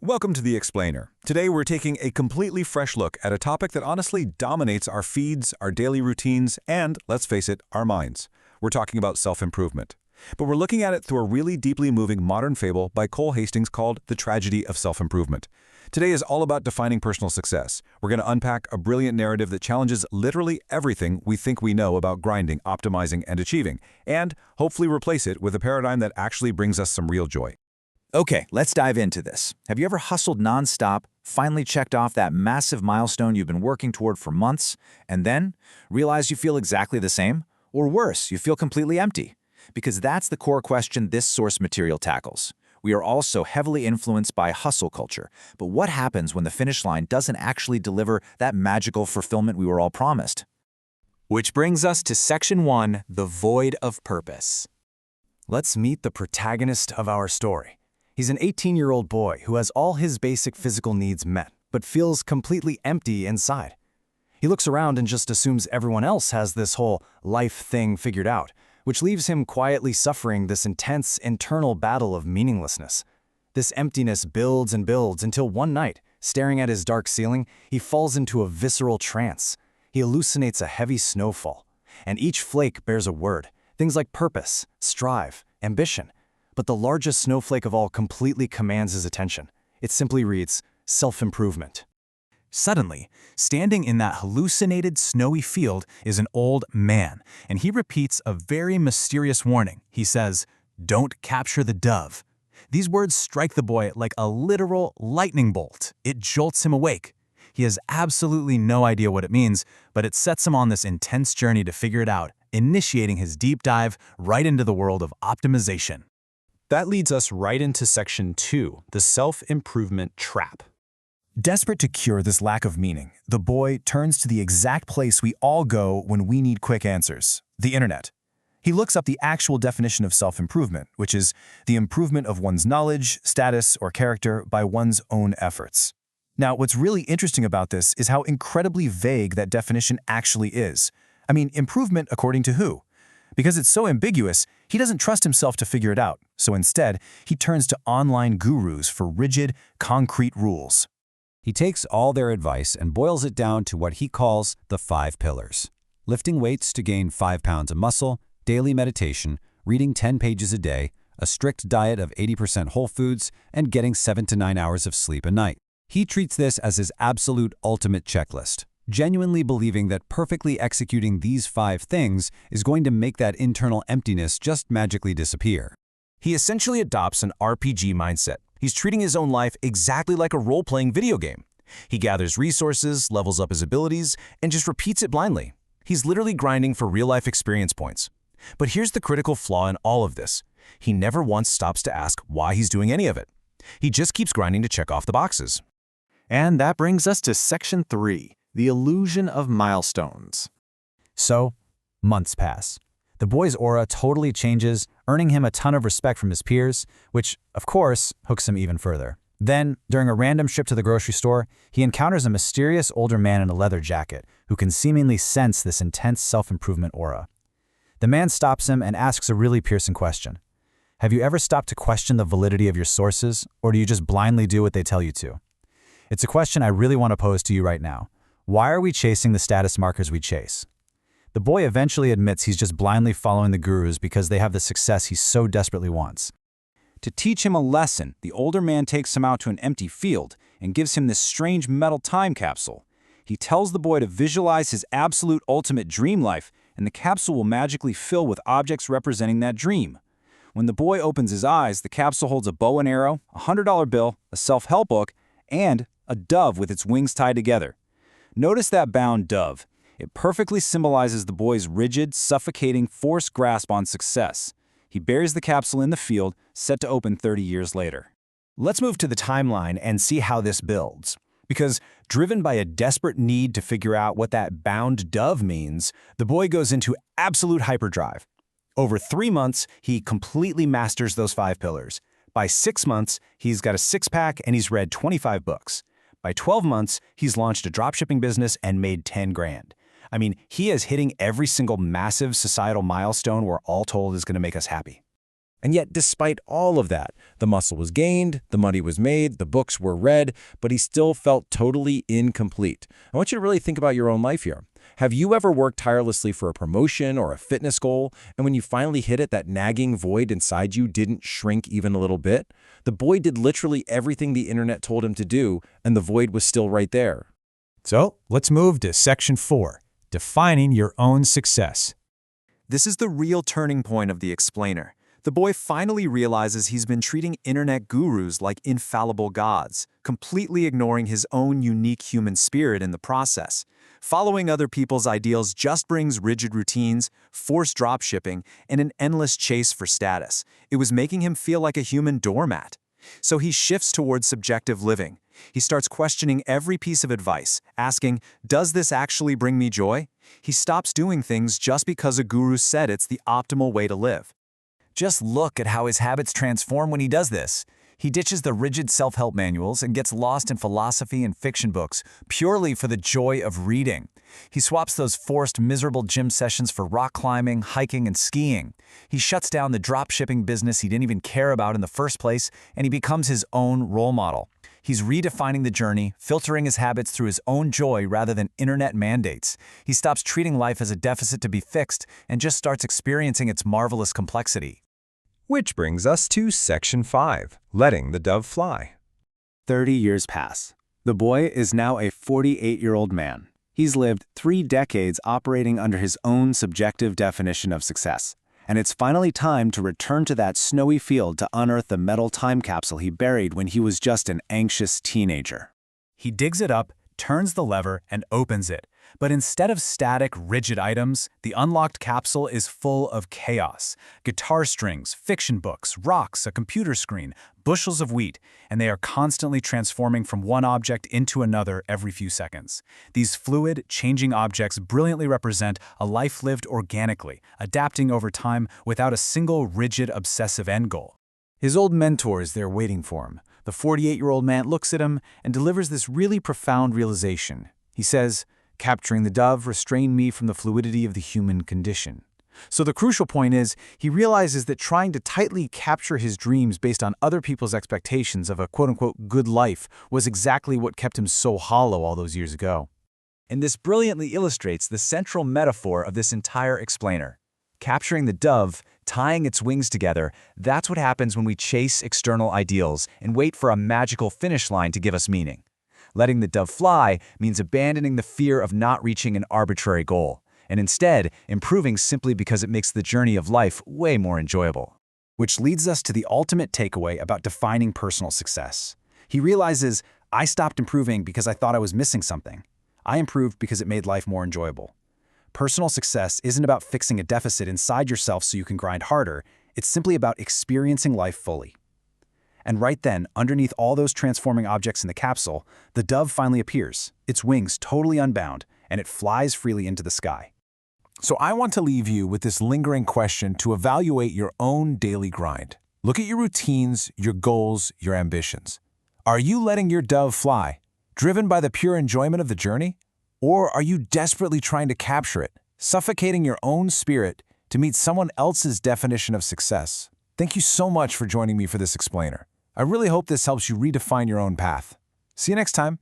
Welcome to The Explainer. Today we're taking a completely fresh look at a topic that honestly dominates our feeds, our daily routines, and, let's face it, our minds. We're talking about self-improvement. But we're looking at it through a really deeply moving modern fable by Cole Hastings called The Tragedy of Self-Improvement. Today is all about defining personal success. We're going to unpack a brilliant narrative that challenges literally everything we think we know about grinding, optimizing, and achieving, and hopefully replace it with a paradigm that actually brings us some real joy. Okay, let's dive into this. Have you ever hustled nonstop, finally checked off that massive milestone you've been working toward for months, and then realize you feel exactly the same? Or worse, you feel completely empty? Because that's the core question this source material tackles. We are all so heavily influenced by hustle culture, but what happens when the finish line doesn't actually deliver that magical fulfillment we were all promised? Which brings us to Section 1, The Void of Purpose. Let's meet the protagonist of our story. He's an 18-year-old boy who has all his basic physical needs met, but feels completely empty inside. He looks around and just assumes everyone else has this whole life thing figured out, which leaves him quietly suffering this intense internal battle of meaninglessness. This emptiness builds and builds until one night, staring at his dark ceiling, he falls into a visceral trance. He hallucinates a heavy snowfall, and each flake bears a word, things like purpose, strive, ambition. But the largest snowflake of all completely commands his attention. It simply reads, self-improvement. Suddenly, standing in that hallucinated snowy field is an old man, and he repeats a very mysterious warning. He says, "Don't capture the dove." These words strike the boy like a literal lightning bolt. It jolts him awake. He has absolutely no idea what it means, but it sets him on this intense journey to figure it out, initiating his deep dive right into the world of optimization. That leads us right into Section 2, the self-improvement trap. Desperate to cure this lack of meaning, the boy turns to the exact place we all go when we need quick answers, the internet. He looks up the actual definition of self-improvement, which is the improvement of one's knowledge, status, or character by one's own efforts. Now, what's really interesting about this is how incredibly vague that definition actually is. I mean, improvement according to who? Because it's so ambiguous, he doesn't trust himself to figure it out, so instead, he turns to online gurus for rigid, concrete rules. He takes all their advice and boils it down to what he calls the 5 pillars. Lifting weights to gain 5 pounds of muscle, daily meditation, reading 10 pages a day, a strict diet of 80% whole foods, and getting 7 to 9 hours of sleep a night. He treats this as his absolute ultimate checklist, genuinely believing that perfectly executing these 5 things is going to make that internal emptiness just magically disappear. He essentially adopts an RPG mindset. He's treating his own life exactly like a role-playing video game. He gathers resources, levels up his abilities, and just repeats it blindly. He's literally grinding for real-life experience points. But here's the critical flaw in all of this. He never once stops to ask why he's doing any of it. He just keeps grinding to check off the boxes. And that brings us to Section 3, the illusion of milestones. So, months pass. The boy's aura totally changes, earning him a ton of respect from his peers, which, of course, hooks him even further. Then, during a random trip to the grocery store, he encounters a mysterious older man in a leather jacket who can seemingly sense this intense self-improvement aura. The man stops him and asks a really piercing question. Have you ever stopped to question the validity of your sources, or do you just blindly do what they tell you to? It's a question I really want to pose to you right now. Why are we chasing the status markers we chase? The boy eventually admits he's just blindly following the gurus because they have the success he so desperately wants. To teach him a lesson, the older man takes him out to an empty field and gives him this strange metal time capsule. He tells the boy to visualize his absolute ultimate dream life, and the capsule will magically fill with objects representing that dream. When the boy opens his eyes, the capsule holds a bow and arrow, a $100 bill, a self-help book, and a dove with its wings tied together. Notice that bound dove. It perfectly symbolizes the boy's rigid, suffocating, forced grasp on success. He buries the capsule in the field, set to open 30 years later. Let's move to the timeline and see how this builds. Because, driven by a desperate need to figure out what that bound dove means, the boy goes into absolute hyperdrive. Over 3 months, he completely masters those 5 pillars. By 6 months, he's got a 6-pack and he's read 25 books. By 12 months, he's launched a dropshipping business and made 10 grand. I mean, he is hitting every single massive societal milestone we're all told is going to make us happy. And yet, despite all of that, the muscle was gained, the money was made, the books were read, but he still felt totally incomplete. I want you to really think about your own life here. Have you ever worked tirelessly for a promotion or a fitness goal, and when you finally hit it, that nagging void inside you didn't shrink even a little bit? The boy did literally everything the internet told him to do, and the void was still right there. So, let's move to Section 4, Defining Your Own Success. This is the real turning point of the explainer. The boy finally realizes he's been treating internet gurus like infallible gods, completely ignoring his own unique human spirit in the process. Following other people's ideals just brings rigid routines, forced dropshipping, and an endless chase for status. It was making him feel like a human doormat. So he shifts towards subjective living. He starts questioning every piece of advice, asking, does this actually bring me joy? He stops doing things just because a guru said it's the optimal way to live. Just look at how his habits transform when he does this. He ditches the rigid self-help manuals and gets lost in philosophy and fiction books purely for the joy of reading. He swaps those forced, miserable gym sessions for rock climbing, hiking, and skiing. He shuts down the drop-shipping business he didn't even care about in the first place, and he becomes his own role model. He's redefining the journey, filtering his habits through his own joy rather than internet mandates. He stops treating life as a deficit to be fixed and just starts experiencing its marvelous complexity. Which brings us to Section 5, Letting the Dove Fly. 30 years pass. The boy is now a 48-year-old man. He's lived 3 decades operating under his own subjective definition of success. And it's finally time to return to that snowy field to unearth the metal time capsule he buried when he was just an anxious teenager. He digs it up, turns the lever, and opens it. But instead of static, rigid items, the unlocked capsule is full of chaos. Guitar strings, fiction books, rocks, a computer screen, bushels of wheat, and they are constantly transforming from one object into another every few seconds. These fluid, changing objects brilliantly represent a life lived organically, adapting over time without a single rigid, obsessive end goal. His old mentor is there waiting for him. The 48-year-old man looks at him and delivers this really profound realization. He says, "Capturing the dove restrained me from the fluidity of the human condition." So the crucial point is, he realizes that trying to tightly capture his dreams based on other people's expectations of a quote-unquote good life was exactly what kept him so hollow all those years ago. And this brilliantly illustrates the central metaphor of this entire explainer. Capturing the dove, tying its wings together, that's what happens when we chase external ideals and wait for a magical finish line to give us meaning. Letting the dove fly means abandoning the fear of not reaching an arbitrary goal, and instead improving simply because it makes the journey of life way more enjoyable. Which leads us to the ultimate takeaway about defining personal success. He realizes, I stopped improving because I thought I was missing something. I improved because it made life more enjoyable. Personal success isn't about fixing a deficit inside yourself so you can grind harder. It's simply about experiencing life fully. And right then, underneath all those transforming objects in the capsule, the dove finally appears, its wings totally unbound, and it flies freely into the sky. So I want to leave you with this lingering question to evaluate your own daily grind. Look at your routines, your goals, your ambitions. Are you letting your dove fly, driven by the pure enjoyment of the journey? Or are you desperately trying to capture it, suffocating your own spirit to meet someone else's definition of success? Thank you so much for joining me for this explainer. I really hope this helps you redefine your own path. See you next time.